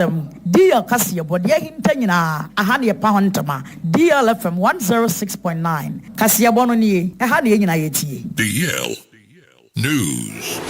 DL Cassia, but yeah, Hintana, a honey pound tama, DLFM 106.9, Cassia Bononi, a honey in IAT. DL News.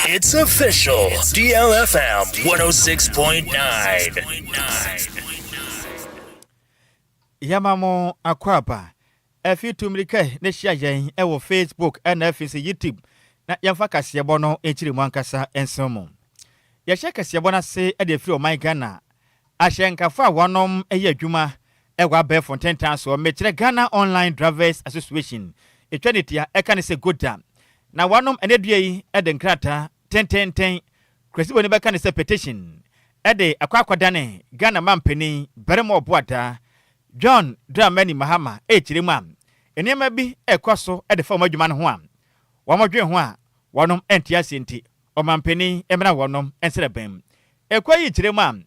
It's official. DLFM 106.9. Yamamo akwapa. Efi tumrike ne hia ewo Facebook and YouTube. Na yamfa kasebo no echiri mwankasa ensomo. Ye hia kasebo na se e de firi o my Ghana. Ahyenkafa wonom eye adwuma ewa be Fontaine Town so mechire Ghana Online Drivers Association. Etwanitia e kan se goda. Na wanom enedua yi ede nkrata 10 kresibo ne beka ne se petition ede akwakodane Ghana mampeni beremo oboada John Dramani Mahama echiremu am enema bi ekoso ede fa madwuma no ho am wamodwe ho a wanom entia senti omampeni emra wanom enserebem ekwayi chiremu am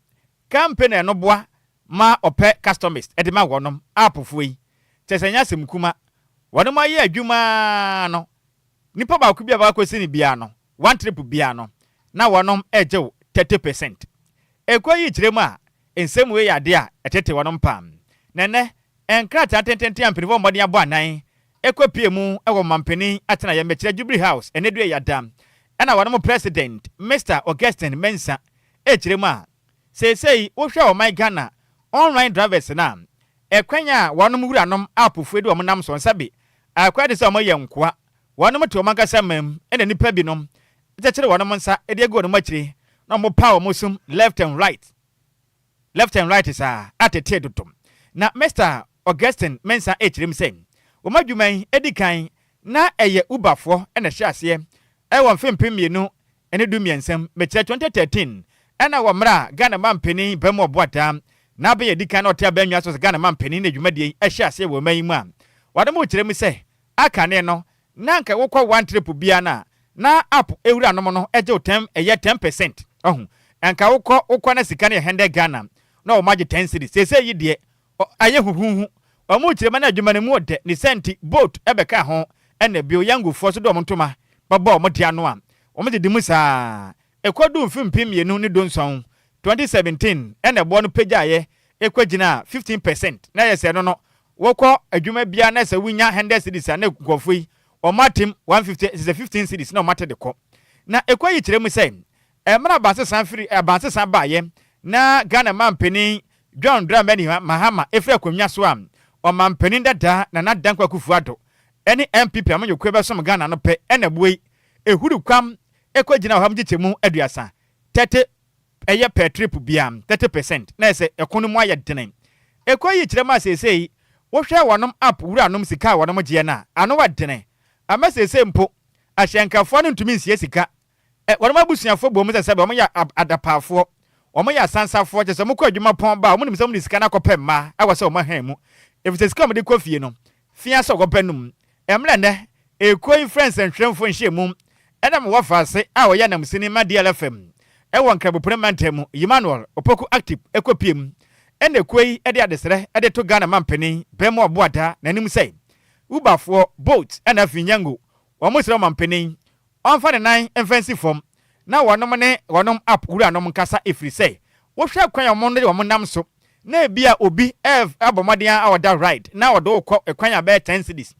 campaign no boa ma ope customers ede ma wanom apofoi tesanya semkuma wanom aye adwuma no nipa ba ku bia ba kwesi ni bia no one trip bia no na wonom ejew 30%. Ekwayi kiremu a ensem we yade a etete wonom pam nene enkrata tentente ampenivo mmodi abo anan ekwapie mu ewo mampeni atena ya mechira Jubilee House enedu yadam na wonom president Mr. Augustine Mensa ekiremu a sesei wo hwa o my Ghana online drivers na ekwanya wonom wuranom apofu edu omnam so nsabe akwade se omo yenkoa wonom to omagasa mam ene nipa binom etechere wonom nsa ede ego no machire na mo power musum left and right is atete dotom na Mr. Augustine Mensa echirim say omadwuman edikan na eye ubafo ene hye ase e won fempem mienu ene du miensem mechire 2013 ena wo mra Ghana mampeni bemo oboata na be edikan na otia banwa so Ghana mampeni na dwumadie e hye ase wo man mu a wade mo chirem say aka ne no na nka wokọ one trip bia na app ewura no no eje 10% ohun nka wokọ na sika ne hende Ghana na o mage 10 cities sese yi de aye huhuhu o mu kirema na adwuma ne mu de ni senti boat ebeka ho ena bio yangu fo so do mo ntoma baba o mo de ano a o mo de musa ekodu mfimpim yenu ne donson 2017 ena bo no pagyaye ekwagina 15% na yese no wokọ adwuma bia na se wunya 100 cities na nkofoi o matim 150 is a 15 cities na o mate de ko na ekwayi kiremu say emra banse sanfiri banse san baaye na Ghana mampeni John Dramani Mahama efre akwamnya so am o mampeni dada na nadankwa kufuado eni MPP amanyokwe besom Ghana no pe ena buei ehuru kwam ekwagina ho amgichemu aduasa 30 eye per trip bia 30% na ese ekono mu aye denen ekwayi kiremu asesei wo hwe wonom app wura anom sika wonom gye na ano wadene amesese mpo ahyenkafo no ntumi nsie sika wonom abusuafo bo mu sese omo ya adapafo omo ya sansafo kyese mo kọ adwuma pon ba omo nim sam ni sika na kopem ma awase omo han mu efise sika mo de kofie no fia so kopenum emre ne ekoi friends and hwemfo nhye mu ena mo wafase a oya nam sinima DLFM ewo nkrabo parliamentem Emmanuel opoku active ekopiem ene ekoi ede adesere ede to Ghana mampeni bemo oboada nanim sei ubafo boat ena finyango omusira mampeni onfa ne nan enfensi form na wonom app wura anom nkasa efiri sei wo hwe kwan omon de omnam so na ebia obi abomadian awoda ride na wodo ukọ ekwan abe 10 cities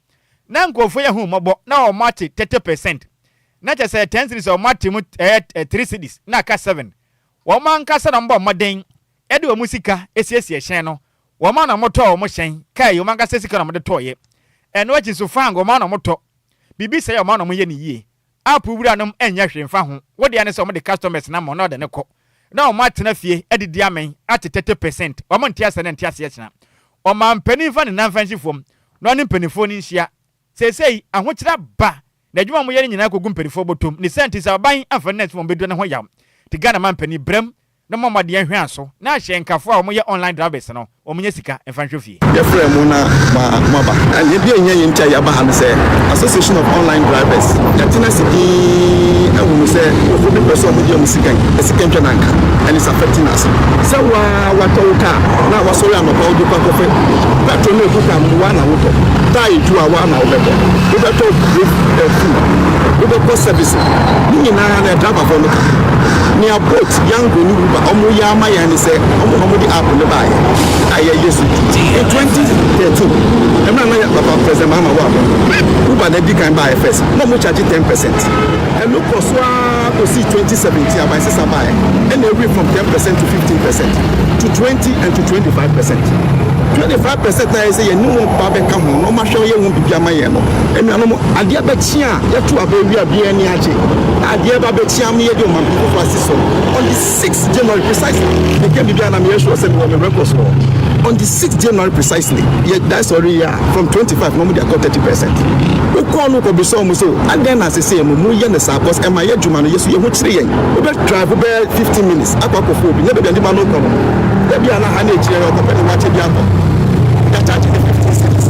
na nkofo ya hu mobo na o mate 30% na chese 10 cities o mate mu 3 cities na ka 7 wo man kasa na mbo moden ede o musika esiesie hyen no wo man na moto o mo hyen kai o man kasa sika na mo de toye eno achi so fango man na moto bibi se o man na mo ye ni yie app wura nom enya hwemfa ho wo de ane se o mo de customers na mo na de ne ko na o matena fie edidi amen ate 30% o mo ntia se ne ntia se chena o ma mpani fa ne nanfanshi fom no ne mpanifo ni nhia sesei ahokyira ba na adwuma mo ye nyina kogu mpanifo botom ni senti sa ban afa net fom bedu ne ho yaw ti Ghana man pani brem na mama de ahwe aso na ahye nkafo a omoye online drivers no omonye sika emfanhwe fie ya frɛ mu na maba and bi enye yinta ya ba han sɛ association of online drivers ya tina sidi awu sɛ ofu bi person mo dia musika twa nanka and it's affecting us sɛ wa toka na wa sorry am about the pakofe petrol no ku kam wa na woto tai tu a wa na obeto obeto food obeto service ni na na driver for no ni abot yango ni Uber omo ya ma ya ni sɛ omo di app ne ba ya yesu in 2013 emna na ya papa president mama wa Uber na di kan ba first no mo charge 10% and look for so to see 2017 about sister buy and they went from 10% to 15% to 20 and to 25%. 25% na say you no ba be ka ho no ma hwe ye hu bibia ma ye no enu ano ade ba chia ya to aba wi abia ni aje ade ba be chia me ye de o ma people for assist on the 6th January precisely they came bibia na me sure say me records on the 6th January precisely yeah that's already from 25 no they got 30%. We call no ko be so so and then as I say mu ye na sa cause e ma ye djuma no yeso ye ho kire yen we be drive we 15 minutes akwa bi na be ndi ma no ko da bia na ha na ejire ko pe na che bia ko ya charge the 15 cedis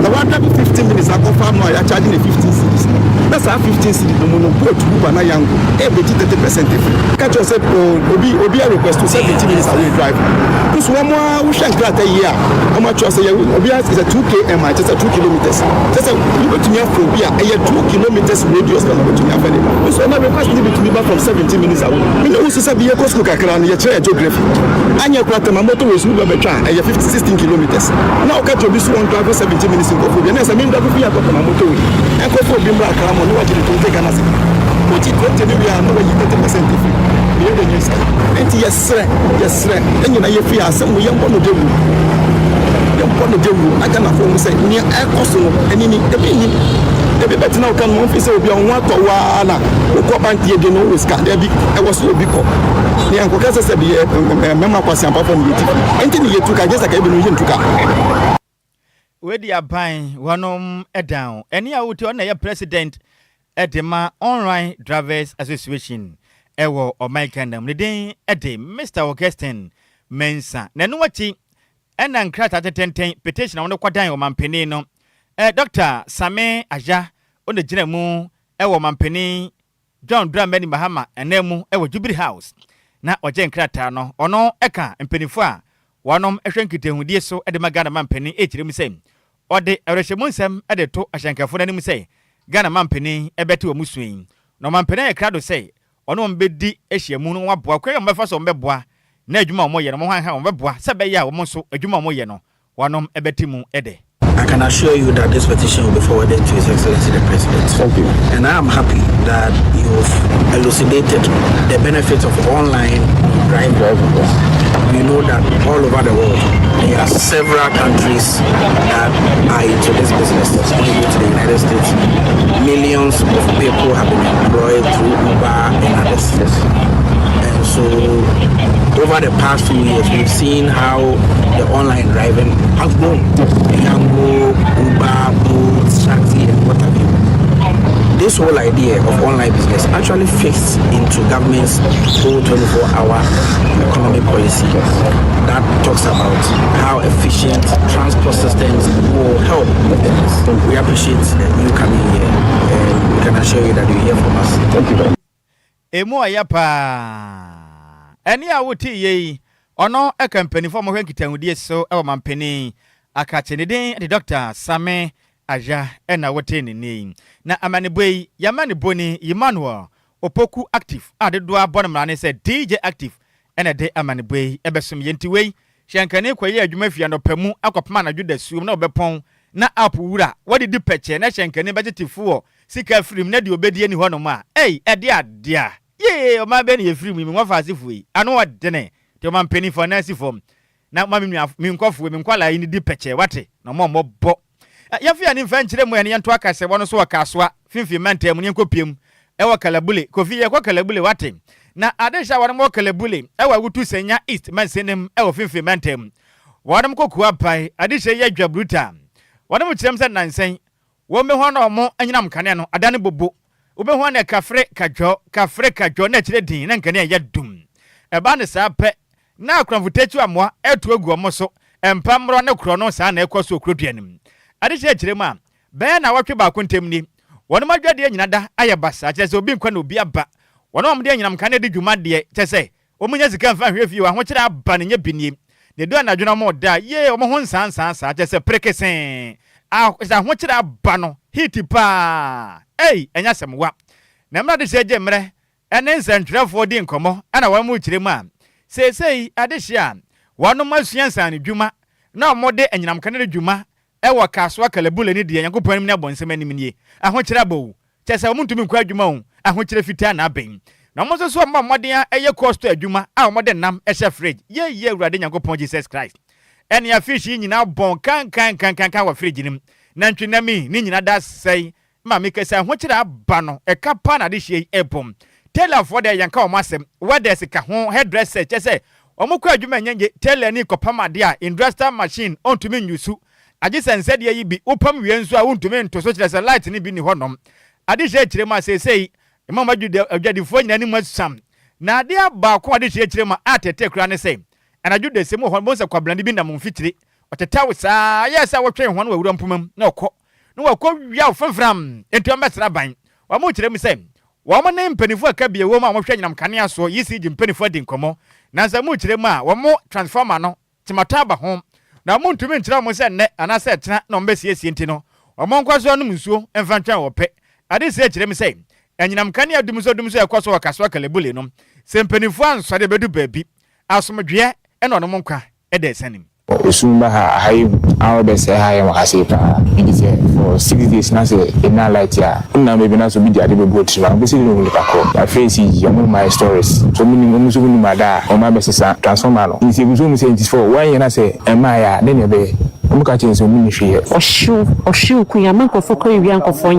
the one that 15 minutes I confirm no ya charge the 15 cedis that's how 15 cedis no no go to Uber na yango e be 30% free catch yourself obi a request to 70 minutes away drive this one more we shank grant a year how much you say obi is a 2 km just a 2 kilometers just a you go to me from here a 2 kilometers radius na go to me after so na request need to be back from 70 minutes away me no so say be go school kakra na ya chere geography anya kwata ma motor we school be twa a 16 kilometers now catch obi so one drive 70 minutes go for na say me ndako fi akota ma motor we en ko for bi mra kra mo no wa jiri to take na say ko ti ko te ni we are no we 30% free ye de nyesa enti yes enyi na ye fi asem ye mpo no dewu aga na fo mu say ni e koso no eni ni ebi betina kan mo fi say obi on wa to wa na ko bank ye de no we ska de bi e wo so obi ko ni an ko kasa se bi mema kwasi ampa fo ni yeti enti ni yetu ka gesa ka ebi no ye ntuka we di aban wanom edan eni a wuti on na ye president edema online drivers association ewo omaikandam ne den ede Mr. Augustine Mensa na no wachi ena nkrata tetenten petition on kwadan o mampeni no Dr. Sammy Aja on the gina mu ewo mampeni John Dramani Mahama enemu ewo Jubilee House na oje nkrata no ono eka mpenifo a wanom ehwenkitehudie so ede magana mampeni echirem sem ode erehemu nsem ede to ahyankafo nanim sei Ghana mampeni ebete omusuin no mampeni e krado sei ono mbedi ehyiamu no waboa kwem befa so mbeboa na adwuma omo ye no mo hanha mbeboa se be ya omo so adwuma omo ye no wanom ebetimu ede. I can assure you that this petition will be forwarded to His Excellency the President. Thank you. And I am happy that you've elucidated the benefits of online driving. We know that all over the world, there are several countries that are into this business. When you go to the United States, millions of people have been employed through Uber and others. And so, over the past 2 years, we've seen how the online driving has grown. Yango, Uber, Bolt, Shakti, and what have you. This whole idea of online business actually fits into government's whole 24-hour economic policy that talks about how efficient transport systems will help with this. We appreciate you coming here, and we can assure you that you hear from us. Thank you very much. Emu ayapa eni awuti ye ono e company for mo hwenkitahudie so e mampeni akacheneden the Dr. Sammy Aja ena wote ni na amaneboi yamane boni Emmanuel Opoku active adedo abon mrane se DJ active ena de amaneboi ebesum yentiwei hyankane kwaye adwuma fia no pamu akopama na dwoda suom na obepon na app wura wadi di peche na hyankane budgetifuo sika film na de obedie ni hono ma ede adia ye o ma be ni film mi nwafa asifui ano wadene te o ma mpeni for na asifom na ma mi nkofo mi nkwala yi ni di peche wate na mo bo ya fia ni mfa nkyere mo ene nto akase wono so wakasoa fimfi mantem ni nkopiem e wa kalabule kofi ye kwa kalabule wate na adesha wono mo kalabule e wa wutu senya east mansenem e wa fimfi mantem wono mkokuwa pai adesha ye adwabruta wono mo kyerem se nansen wo me ho na mo anyinam kane no adane bobo wo be ho na kafre kadwo na kyere din na nkane ya dum eba ne saa pe na akramfutechu amoa etu egu omo so empamro ne kro no saa na ekoso okroduanim ade che chire ma be na watwe ba kontem ni wono madwade nyina da ayebasa che se obi nkwa na obi aba wono omde nyinam ka na de dwuma de che se omunya sika mfa hwefie wa ho kire aba ne nya binie ne do na dwuna mo da ye omo ho nsansan sa che se prekesen sa ho kire aba no hiti pa enya semwa na mra de seje mre ene nsantwerefo di nkomo ana wa mu kire mu a sei ade hia wono masuansan ne dwuma na omode enyinam ka na dwuma ewo kaswa kalebule ni de yankopon ne bonsem anim nie ahokire abo chese omuntumi nkwa adwuma o ahokire fitaa na aben na omoso so moden eye cost adwuma a omode nam ehye fridge ye urade yankopon Jesus Christ ene ya fish nyina bon kan wa fridge nim na ntwenami ni nyina da sei ma mekese ahokire aba no ekapa na de hie ebom tailor for the yanka omasem whether sika ho hairdresser chese omukwa adwuma nyenye tailor ni kopama de a industrial machine ontumi nyusu agi sense de yi bi upam wie nso a wontumi ntoso kire se light ni bi ni honom ade hye kire ma sei imam adwadifo nyina ni masam na ade aba ko ade hye kire ma atete kura ne sei anadwude se mo honbo se kwablande bi na mo mfitire oteta wo saa yesa wo twen ho no wawura mpomam na okọ no wakọ wia ofamfram ento mbesra ban wa mo kire mi sei wa mo ne mpanifo aka bie wo ma mo hwe nyinam kanea so yisi ji mpanifo di nkomo na sa mo kire ma wa mo transformer no timata ba ho na mo ntumi nkyira mo se ne anase tena na mbesiesie ntino omo nkwaso no nsuo emfantwa wo pe ade se kire mi sei enyinam kane adumso ekwaso wakaso kalebule no sempenifu ansode bedu baabi asomdwe ene ono mo nkwa ede sanim Osumba high our best high makasipa it is for 6 days na say na light ya na maybe na so be the boat na be see no look akọ I face you my stories so minimum so minimum ada o ma best sa transformer no is ebuso mu say it is for one year na say ema ya then you be omuka chense mu ni hwe oshu kuyama nkofo ko wi ankofo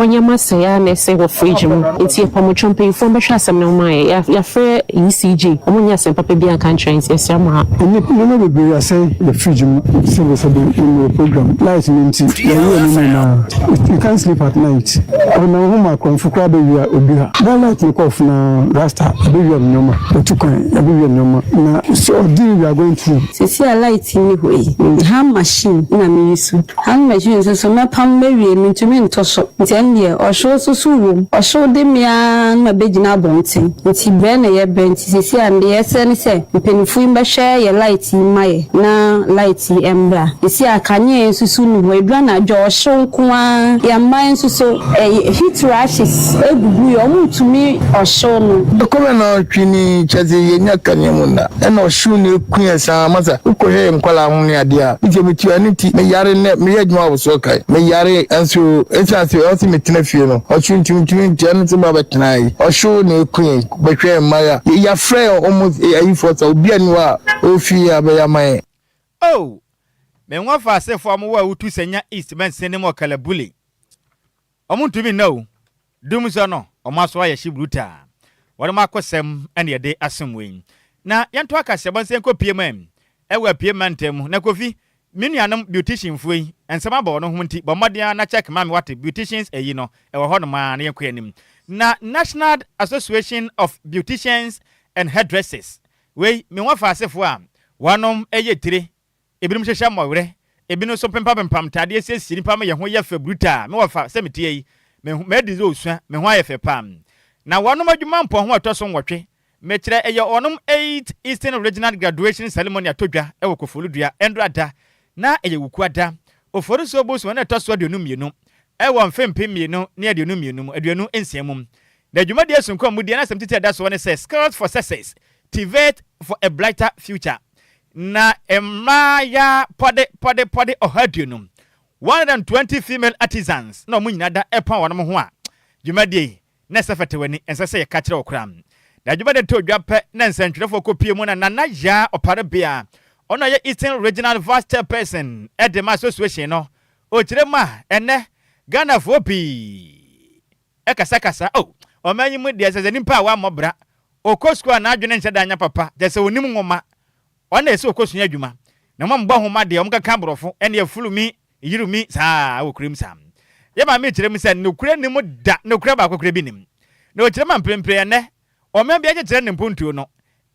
nyema say ya na say wo fridge mu enti e pomo chompe ifo be hwa asem no mai ya frɛ ECG omunya asem papa bi aka trends yesama no be say the fridge silver for the program light minti you can't sleep at night on home konfukra be wi obiha that light no off na rasta be wi nyoma otukan be wi nyoma na so deal we are going through see a light ni hoyi hand machine na me use hand machine so me pam be wi mi ntumi ntoso ntie o show so rum o show de mia na be gina bonten nti bre na ye bent see and ye ni say mpenifu imbe share ye light maye na light embra isi akanye susu nu edwa na jo shonkwa ya man susu heat rashes egugu yo mutumi osho no dokome na twini chaze yenya kanye muna na oshu ne kuyensa masa ukohe nkwala mu ne ade a ije metu aniti me yare ne me yadwuma wo so kai me yare anso echase o metina fie no oshu ntumi ntene so ba betenai oshu ne kuyen behwe maya ya frɛ almost ayi for obi ani wa ofi abeya man oh me nwa fa asefo amwa utu senya east men sene mo kalabule omuntumi no dum so no omaso ya shibruta wona makosem ene yede asomwen na yanto akase bonse nko piem ewa piem ntem na kofi minuanum beautician fuyi ensema ba no ho nti bomodia na check mami what beauticians eyi no ewo ho no ma na yakwa anim na National Association of Beauticians and Hairdressers we me nwa fa asefo a wanom eye tire ebinim hwehwe mawre ebinim so pempam tade esisi nipa me ye ho ye fa bruta me wafa semete yi me di zo sua me ho aye fe pam na wanom adwuma mpo ho atoso nwotwe me kire eye onom 8 Eastern Regional Graduation Ceremony atodwa ewo kofoludua endrada na eye wukuada ofori so boso na atoso de onumienu ewo mfempemienu ne ade onumienu aduanu ensiamum na adwuma de asunko mu de na semtete da so ne say skills for success tivate for a brighter future na emaya pode ohadunum 120 female artisans na omunyina da epa wonom ho a dwumade na sefete wani ensese ye ka kire okram da dwumade to dwape na nsantwerefo kopie mu na nana ya opare bia ono ye Eastern Regional Vice Chairperson Edema Association no o kire ma ene Ghana fopi ekasakasa omanyi mu de sese nimpa wa mobra okoskwa na adwene nche da anya papa jese onim ngoma ona ese okosunya adwuma na mmba homa de omka kambrofo ene afulumi yirumi saa okurim sam ye ma me kire mu se nokure nim da nokure ba kokure binim na o kire ma mprempre ne o me bia kire ne mpontuo no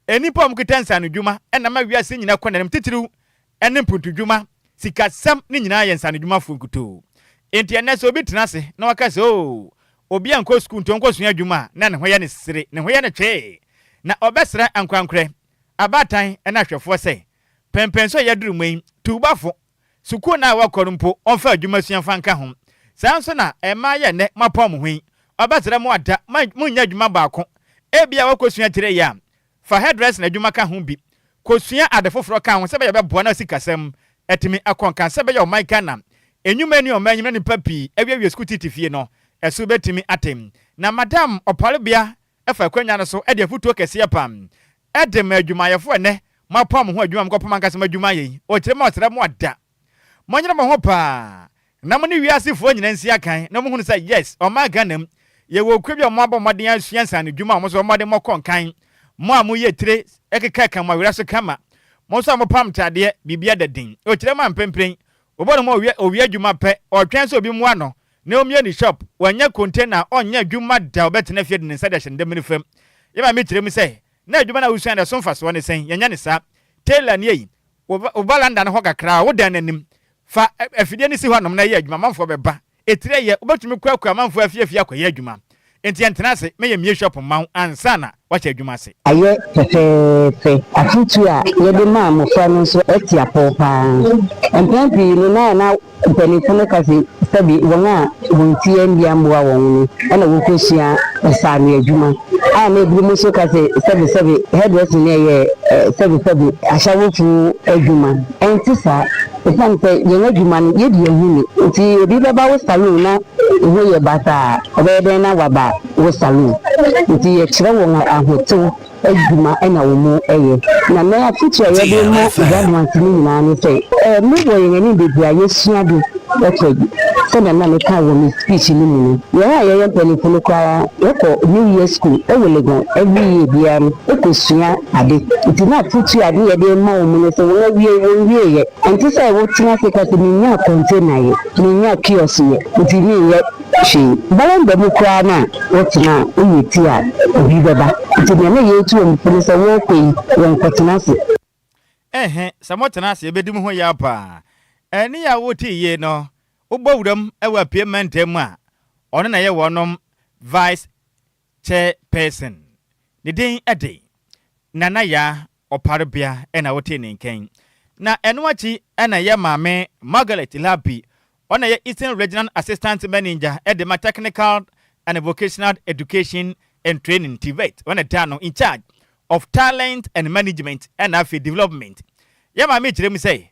enipa mkita nsanu dwuma ena ma wiase nyina kɔnanem titiriw ene mputu dwuma sikasam ne nyina yɛ nsanu dwuma funkuto enti ene so obi tena se na waka se o obi anko school ntonko sua dwuma na ne ho yɛ ne sere ne ho yɛ ne twe na obɛsra ankwankrɛ abatan ena hwɛfo sɛ pempenso yɛ duru mwen tubafo suku na wakorumpo onfa dwuma sua fanka ho sanso na ema yɛ ne mapɔm hwin obɛsra mu ada munya dwuma baako ebia wakosua tire ya fa headdress na dwuma ka ho bi kosua adefoforo ka ho sɛ bɛ bɛboa na sikasɛm etimi akonka sɛ bɛ yɛ ɔman kana enwuma ni ɔman nyina ni papi awie school titifie no ɛso betimi atem na madam ɔparebia ɛfa kwanya no so ɛde afutuo kɛse pam ɛde ma adwumayɛfo ɛnɛ mapɔm ho adwuma mkɔpɔm ankasa adwuma yɛ o kyerɛ ma ɔsrɛ mu ada monyere mo ho pa na mo ne wiasefo nyina nsi akan na mo hunu sɛ yes ɔman ganam ye wo kwabia mo abɔ modern asua nsan adwuma mo so modern mo konkan mo amu ye tire ekeka kan mo wira so kama mo so mo pam tade bibia dadin o kyerɛ ma mpempren obɔno mo owi adwuma pɛ ɔtwɛn so obi mu ano na omie ni shop wanya container onya adwuma da obetena fie de ne nsa de hyɛ ndem ne fam yeba me kyerɛ mu sɛ na adwuma na usua na so mfa so ne sen yanya ne sa tailor ne yi obalanda ne ho kakra wo dan nanim fa afidie ne si hɔ nom na yɛ adwuma manfo bɛba etire yɛ obetumi kwakwa manfo afie akoyɛ adwuma enti entena se me yɛ mie shop man ansa na wakyɛ adwuma se ayɛ fɛfɛɛfɛ afutu a yɛde ma amofra no nso ɛte apɔ paa mpɛmpii no na mpanimfo no kase sɛbi wɔn a wɔn ti mbia mboa wɔn no ɛna wɔkɔhyia ɛsa ne adwuma a na ebi mu nso kase sɛbi hairdressing ne yɛ sɛbi ahyɛwofu adwuma ɛnti saa ɛsan sɛ yɛn adwuma no yɛdi yɛn hu ne nti ebi bɛba wo salon na ehu yɛ bata ɔbɛyɛ dɛn na waba wo salon nti yɛkyerɛ wɔn ahotew adwuma ɛna wɔn mu ɛyɛ na na afutu a yɛde mu graduate no nyinaa ne sɛ mu wɔ yɛn ani bebree a yɛsua do ɛkɔ sɛdeɛ na meka wɔ me speech no mu no yɛn a yɛyɛ mpanimfo no koraa yɛkɔ new year school ɛwɔ legon every year biara no ɛkɔsua ade nti na afutu ade yɛde ma wɔn mu no sɛ wɔn awie yɛ nti sɛ wɔtena se ka sɛ menya container yɛ menya kiosk yɛ nti meyɛ hwee balanda mu koraa no a wɔtena woyɛ ti a obi bɛba nti deɛ na yɛtu wɔn mfiri sɛ wɔkɔ yi wɔn kɔtena se sɛ mɔtena ase ebedi mu ho yɛ pa ɛne ya wote yie no wobɔ wuram ɛwɔ apement mu a ɔno na yɛ wɔnom vice chairperson ne din ɛde nana ya ɔparebia ɛna wote ne nkɛn na ɛno akyi ɛna yɛ maame Margaret Lapi ɔna yɛ Eastern Regional Assistant Manager ɛde ma Technical and Vocational Education and Training TVET ɔna tano in charge of talent and management and afi development yɛ maame kyerɛ mu sɛ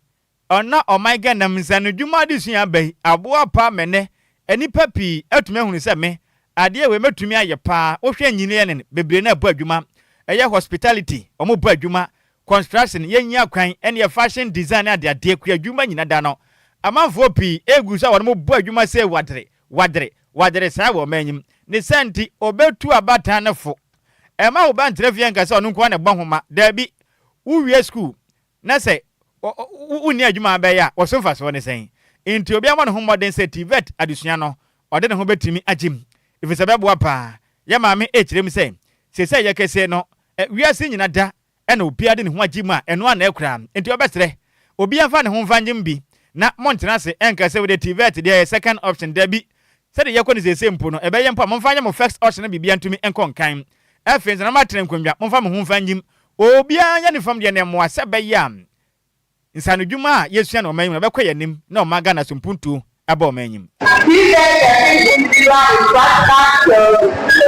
ɔna ɔman Ganam nsanu dwuma de sua bɛyi aboa pa mene enipa pii atumi ahunu sɛ me adeɛ we metumi ayɛ pa wohwɛ nyine ne bebre na abɔ adwuma ɛyɛ hospitality ɔmo bɔ adwuma construction yɛnya kwan ɛne fashion design ade ku adwuma nyina da no amanfo pii egu sɛ wɔn bɔ adwuma sɛ wadre saa wɔ manyim ne senti obetu abata ne fo ɛma wo ba ntrefie nka sɛ ɔno nko na bɔ homa dabi wo school na sɛ wuni adwuma bɛyɛ a wɔso mfa so ne sɛn nti obi ama ne ho modern sɛ TVET adesua no ɔde ne ho betimi agyim ifisɛ bɛboa paa yɛ maame ekyirem sɛ sɛ yɛ kɛse no wiase nyina da ɛna obi ade ne ho agyim a ɛno ana ekura nti ɔbɛsrɛ obi afa ne ho mfa nyim bi na montena se ɛnka sɛ wode TVET deɛ second option da bi sɛ de yɛkɔ ne sɛ mpo no ɛbɛyɛ mpo momfa nyɛ mo first option na bibia ntumi ɛnkɔ nkan afei na matene nkonnwa momfa mo ho mfa nyim obi anya ne fam deɛ ne mo asɛ bɛyɛ nsanu dwuma a yesua na ɔman mu na bɛkɔ yɛ nim na ɔman Ghana so mpuntu aba ɔman nyim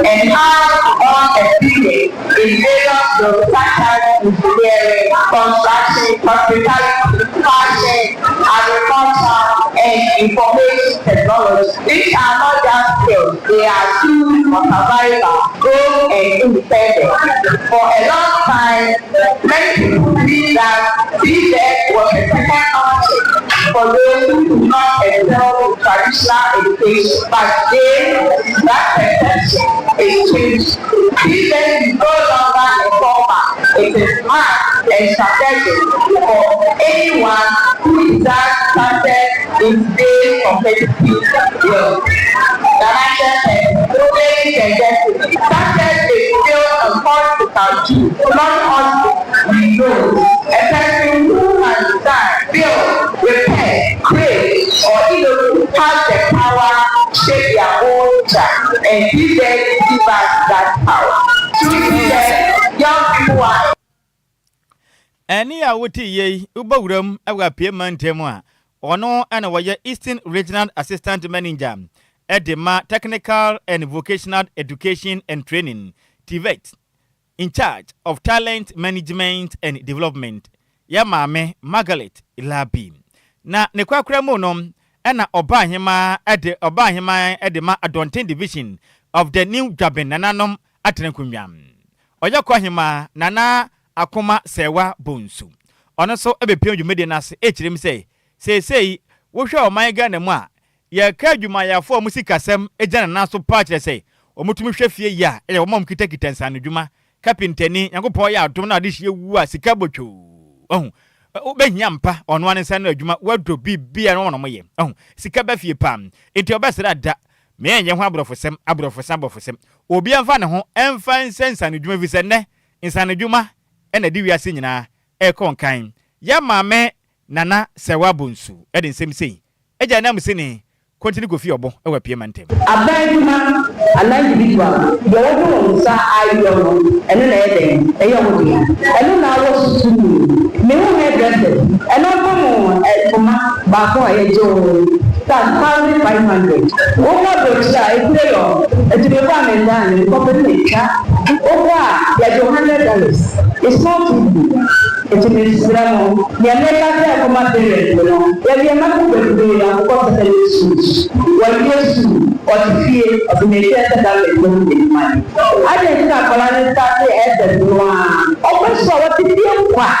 and have on experience in various fields such as engineering, construction, hospitality, fashion, agriculture, and information technology. These are not just skills, they are tools for survival, growth, and independence. For a long time, many people believe that TVET was a second option for those who do not excel in traditional education, but that perception is changed. TVET is no longer informal, it is smart and strategic for anyone who is that started in today's competitive world. Ladies and gentlemen, success is still a political tool, not and he said give us that power. So he said, young people are. Any a wuti ye ubawuram ewa pieman temwa. Ono ana waya Eastern Regional Assistant Manager Edema Technical and Vocational Education and Training TVET in charge of talent management and development. Yamame Margaret Ilabi. Na nekwakura monom ena obahima edema Adontin division of the New Jabin nananom atrenkunwam. Oyakwahima nana akoma sewa bonsu. Ono so ebepiem dwumede nase echirim say wo hwe o man Ghana mu a ye ka dwuma ya fo musikasem ejana na so pa kire say omutumi hwe fie ya e wo kitakita nsane dwuma kapintani yankopɔ ya adom na ade hie wu a sika botwo obehia mpa ono ane nsan na adwuma wado bibia no no ye sika ba fie pam enti obesra da me enye ho abrofosem obi amfa ne ho emfa nsane dwuma vise ne nsane dwuma e na di wiase nyina e konkan ya maame nana sewa bonsu e de nsem sei eja na msini continue go fi obo e wa pie mantem abanduma an individual the one who say I don't eno na eden e yo mo dia eno na wo susu me wo he dress eno bomo e kuma ba ko e jo 1,500 wo mo do cha e kure yo e ti be ba me dan ko pe ni cha o wa ya jo $100 it's not easy. It's a misramo. The American Command the American because of the schools. When you or to fear of the nation that money. I didn't start calling at the one. Open so what did you want?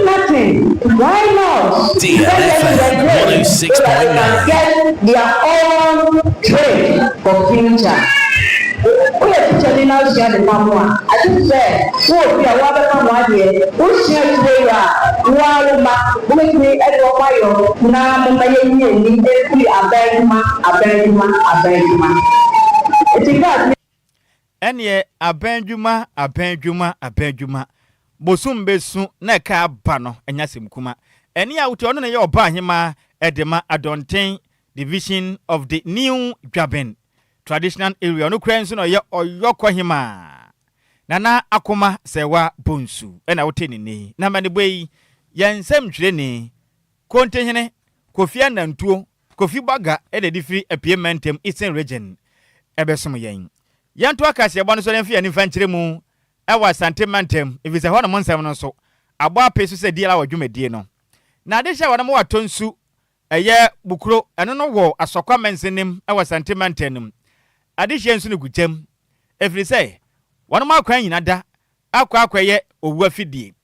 Nothing. Why not? DLFM 106.9. Get their own trade for future. We are teaching now share the mamma. I just said, so we are water one year. We share today. We make me at your fire. Now, my need every abandonment. It's a god. Enye abendwuma bosum besu na ka bano enyasem kuma eni a wuti ono na ye oba hima edema Adontin division of the New Jabin traditional area no krenso no ye oyokwa hima nana akoma sewa bonsu ena wote ni na mane boyi yensem twire ni kontenhene kofi anantuo kofi baga ede difiri apiementem Eastern region ebesom yen yanto akase ebo no so nemfi ani fankyire mu ewa santimentem evise ho no monsem no so abo apeso se die la wadwumadie no na de hye wona mo watonsu eye bukuro eno no wo asokwa mensenem ewa santimentem ade hye nsu no gugyam efiri se wona mo akwan nyina da akwaye owu afidie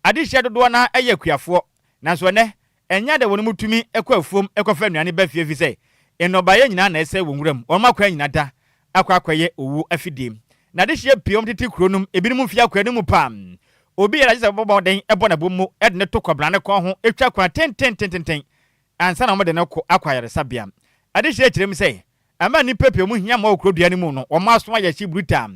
ade hye dodo na eye kuafo nanso ne enya de wona mutumi ekwafuom ekwafa nuane ba fie fi se enobaye nyina na ese wonwuram wona mo akwan nyina da akwaye owu afidie na de hye piom titi kronum ebinim mfia kwani mu pam obi ya jisa bobo den ebo na bomu ed ne to kwabra ne ko ho etwa kwa ten ansa na mo de ne ko akwayare sabia ade hye kirem se ama ni pepe mu hia ma okrodua ne mu no o ma so ya chi bruta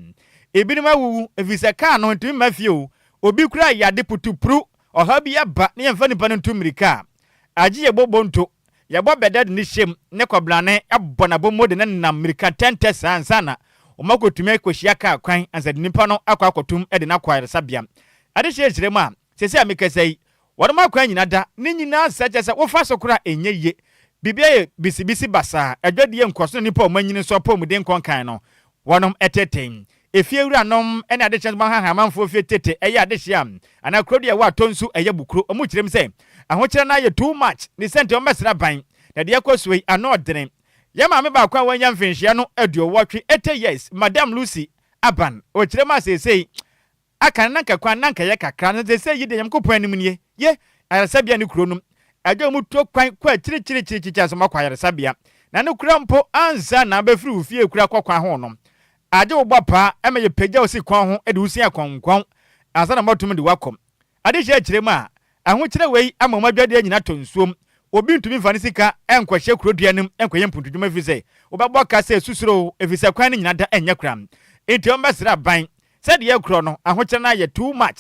ebinim awu evise ka no ntumi mafie o obi kura ya de putupru oha bi aba ne yemfa nipa no ntumirika agi ye bobo nto ye bo beded ne hyem ne kwabra ne abo na bomu de ne nam mirika 10 ansa na omakotumi akohia ka kwan ansa de nipa no akwakotum e de na kwayare sabia ade hye kirem a sese amikasai wona makwan nyina da ne nyina saje se wo fa sokora enye ye bibia ye bisibisi basa adwadie nkoso nipa omanyini so pom de nkonkan no wonom eteten efie wura nom ene ade chance ha manfo fie tete eye ade hia ana krodia wa tonsu eye bukuro omu kirem se ahokyere na ye too much ni sente o mesra ban na de akosui anodene ye ma me ba kwa wanya mfinhia no aduo wotwe 80 years Madam Lucy Aban o kirem asesei aka nanka kwa nanka ye kakra na se yi de yamkopon anim nie ye ayasabia ni kronum ajo mu to kwan kwa chiri aso makwayare sabia na ne kura mpo anza na abafiri ufie kura kwakwa ho no ajo wo bapa emeye pagya osi kwan ho ede usia kwankwan anza na matum de wakom ade hye kirem a aho kire wei amama dwade anyina tonsuom obi ntumi fa ne sika enkwahye kuroduanim enkweye mputudwuma fise obabɔ ka se susuro efise kwan ne nyina da enya kram enti o mbesra ban said ye kro no aho kire na ye too much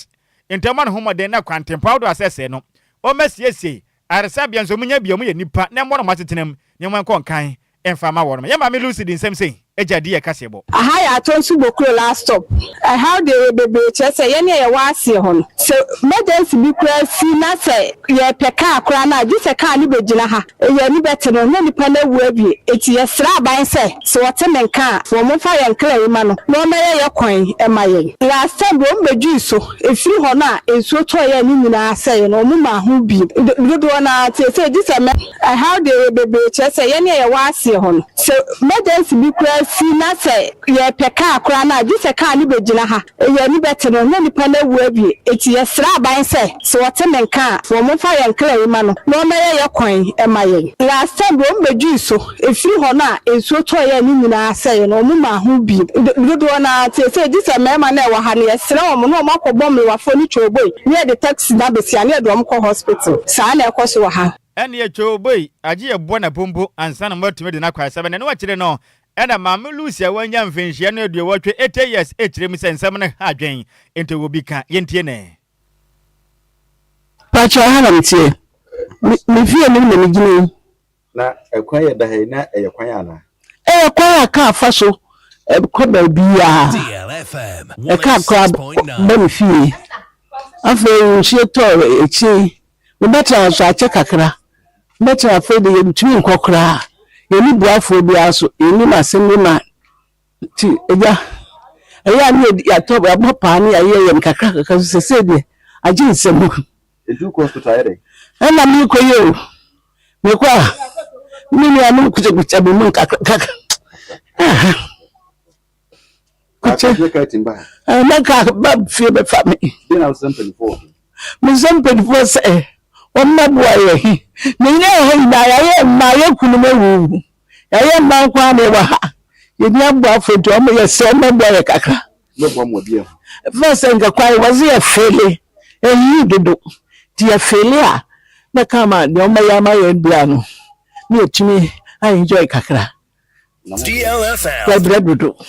enti ma no homoden na kwantempa do asese no o mesiesie aresabia nso munya bia mu ye nipa na mo no matetenam nyema konkan emfa ma wo no ye ma me Lucy din sem sei ejadi e kasebo aha ya atonsu bokuro last stop how they be chese ye ne ye wase ho no so emergency bi kura si na se ye peka akura na ji se ka ni begina ha ye ni bete no ne nipa na wu abi eti ye sra ban se so wote menka wo mo fa ye nkra yi ma no no ma ye kwan e ma ye last time bo mbeju so efiri ho na ensuo to ye ni nyina se no mo ma ho bi do na te se ji se how they be chese ye ne ye wase ho no so emergency bi kura si na se ye peka akura na ji se ka ni begina ha ye ni bete no ne nipa na wu abi eti ye sra ban se so wote menka wo mo fa ye nkra yi ma no no ma ye kwan e ma ye last time bo mbeju so efiri ho na ensuo to ye ni nyina se no mo ma ho bi do na te se ji se mema na wa ha ne ye sra wo mo no makobom me wafo ni choboi ne de taxi na besia ne do mo ko hospital sa na ekoso wa ha ene ye choboi agi ye bo na bombo ansa na matumi de na kwa 7 ne wa kire no ena mamu Lucia wanya mfinhia no aduo watwe 8 years ekire mu sensem ne adwen ente wo bi ka yentie ne pacho ha na mtie me fie me na migine na ekwan ye da he na ekwan ana ekwan aka afaso ko ba bia DLFM eka kwa ba me fie afa nchie to echi me betra so ache kakra betra afa de yemtumi nkokra yemi buafo bia so yemi masemi ma ti eja eya ni ya to ba pa ni aye yem kakra so se de aje nsemu edu ko hospital ere na mi ko yo me kwa mimi anu kucha be mun kakra kucha curating ba na ka ba fie be fa me na simple for me simple for say Oma boye hi ninya he na ya ma ye kunu mewu ya ma kwa ne wa ye nya bo afoto o ye se ma boye kakra no bo mo bia first nga kwa wazi ya fele yi dodo ti ya fele a na kama de o ma ya ma ye bia no ni etimi I enjoy kakra DLFM kwa bredodo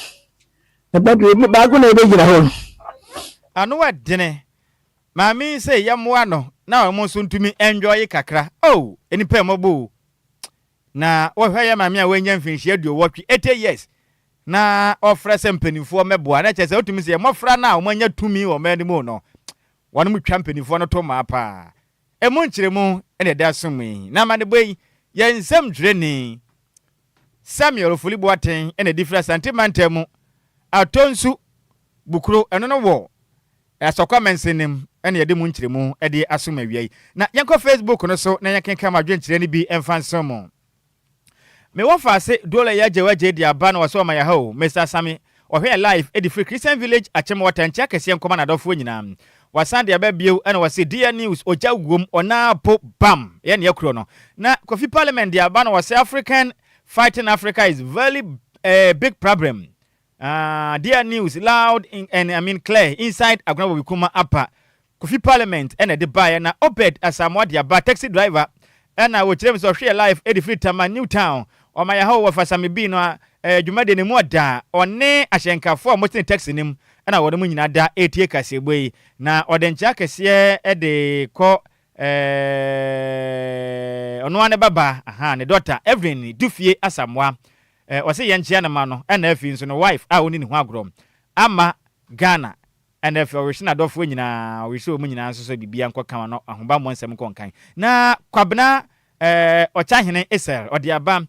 na bredo ba go na e be gira ho anu wa dene mami say yamwa no na mo so ntumi enjoy kakra oh enipa mobo na wo hwe ya mami a wanya mfinhia aduo watwe 8 years na ofra sempanifo meboa na chese otumi se mofra na omanya tumi o mani mu no wonu mutwa mpanifo no to ma pa emu nkyeremu ene da sumwi na mane boy ye nsem dwreni Samuel Fuliboaten ene difra santimantemu atonsu bukuro eno no wo asokwa mensenim ene yede mu nkyeremu ede asoma wiai na yenko Facebook no so na yenkenka madwenkyere ni bi emfansomo me wofa se dole ya jewaje di aba na waso ma ya ho Mr. Sammy ohwe live edi free Christian village achemo watancha kese nkoma na dofo nyina wasande ababio ene wase dia news ojagwom ona po bam ye ne yakuro no na coffee parliament di aba na wase African fighting Africa is very big problem. Dear news loud and I mean clear inside Agnawo Bikuma upper Kofi Parliament and the buyer na oped as a ba taxi driver and I will tell so share life at the free time New Town or my hoe for some be no Jumade ne moda or ne ashenka for most taxi him and I would mean da 8 years away na odencha kese e de ko onwane baba aha ne daughter Evelyn dufie asamwa wase yenchia na ma no na afi nso no wife a oni ne ho agrom ama Ghana and afi orishina dofo nyina we show mu nyina nso so bibia nkọ kama no ahoba mo nsem nkọ nkan na kwabena ochahene Israel odiaba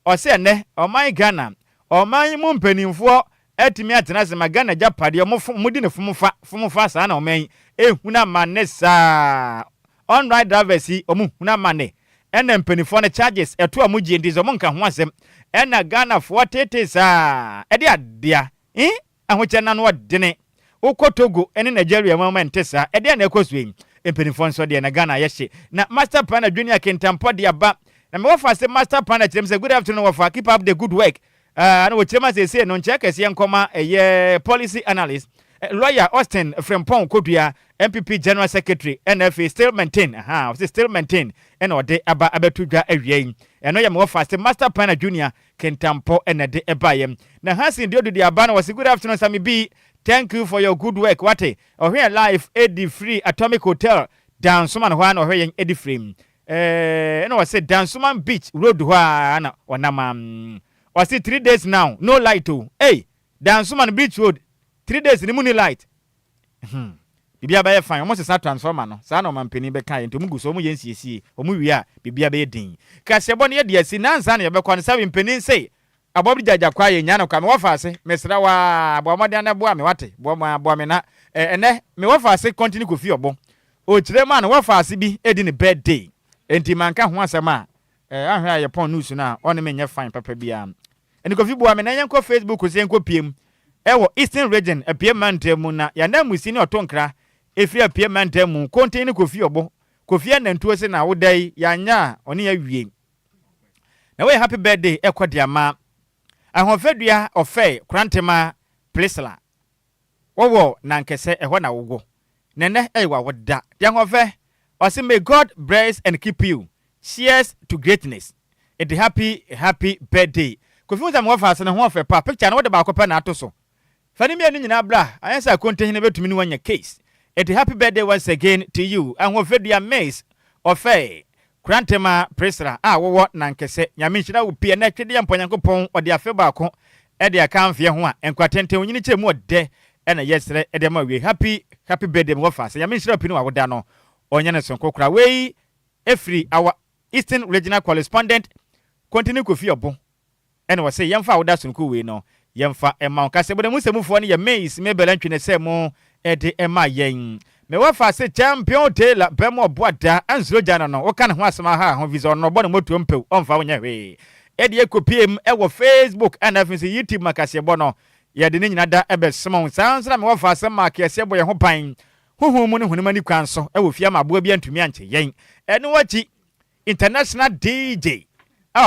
ose ne oman Ghana oman mu mpanimfo atimi atena se Ghana japade mudi ne fumufa sa na oman ehuna manesa on right drivers yi omu huna mane ena mpanimfo ne charges eto amugie ndizo monka ho asem ena Ghana fo tete sa ede adia ahoche na no odene ukotogo ene Nigeria mama ntesa ede na ekosue mpanimfo nso de na Ghana yehye na master plan junior kentampo de aba na me wofa se master plan chim say good afternoon wofa keep up the good work na wo chema say no nche kese nkoma eye policy analyst lawyer Austin Frempong Kodua MPP General Secretary NFA still maintain still maintain and ode aba abetudwa awie eno ye me first master plan junior kentampo ene de ebayem na Hansin Diodu de aba na was good afternoon Sammy B thank you for your good work wate ohwe life edi free Atomic Hotel down soman ho na ohwe yen edi free eno was Dansuman Beach road ho na onama Was it 3 days now? No light oh. Hey, dance man beach road. 3 days ni muni light. Bibia ba fine. Almost a transformer no. Sa no man peni be kan ntomu gu so mu yensiesie. Omu wi a bibia be din. Kasebo ne ye si nansa ne be kwa se mpeni sei. Abobdi jaja kwa ye nya no ka me wafa ase. Mesra wa abomode na boa me wate. Boa me na ene me wafa ase continue ko fi obo. O kire man wafa ase bi edi ne birthday. Enti manka ho asema ahwa ye pon news na one me nya fine papa bia. Eni ko fi boa me na yenko Facebook se yenko piem. Ewo Eastern Region apiem mantemu na ya na musi ni otonkra efi apiem mantemu continue ko fi obo. Ko fi anantuo se na wodai ya nya one ya wie. Na we happy birthday ekodiama. Ahofedua ofe krantema plesla. Wowo na nkese ehwo na wogo. Nene ewa woda. Ya hofe Ose may God bless and keep you. Cheers to greatness. It's happy birthday. Kofi mo fa se ne ho fe pa picture na wo de ba ko pa na ato so. Fani me anu nyina bra, ayansa contain na betumi ni wanya case. It's happy birthday once again to you. And wo fedua maze ofe Krantema Presra wo na nkese nyame nhira wo pie na twede yamponyankopon ode afe ba ko e de aka mfie ho a enkwatenten onyini chemu ode e na yesre e de ma we happy birthday mo fa se nyame nhira pinu wa woda no onye ne sonko kra we efri our Eastern Regional Correspondent continue Kofi Obo ene wo se yemfa woda sonko we no yemfa ema kase bode musemufo ne ye maze me belantwe se mo e de ema yen me wafa se champion Taylor bemo boada ansuro jana no wo kan ho asema ha ho visa no bo no moto mpew onfa wonya hwe e de ekopiem e wo Facebook and afin YouTube makase bo no ye de nyina da ebe semon sansra me wafa se makase bo ye ho pan huhu mu ne hunimani kwan so e wo fia maboa bi antumi anche yen ene wachi international DJ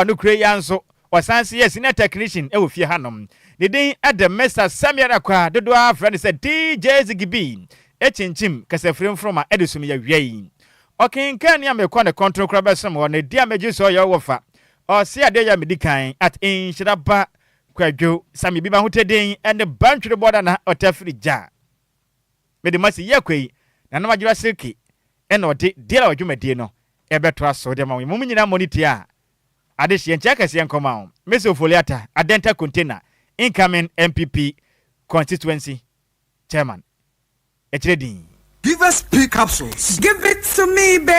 no kure yanso wasanse yes na technician e wo fia hanom ne den Adam Mr Samuel Akwa dodo a friend say DJ Zigibi echinchim kasefrem from a edusum ya wiei okin kan ya me kwa ne control crab some one dia meji so ya wofa o se ade ya medikan at Nhyiraba Kwadwo Sammy bi ba hoteden and the bantry border na otafri ja me de masi yakwei na na majura silki ena ode dia la dwumade no ebeto aso de ma wo mu nyina monitor a ade hye ntia kase enkoma o mesofoliata adenta container incoming MPP constituency chairman. Give us P capsules. Give it to me, baby.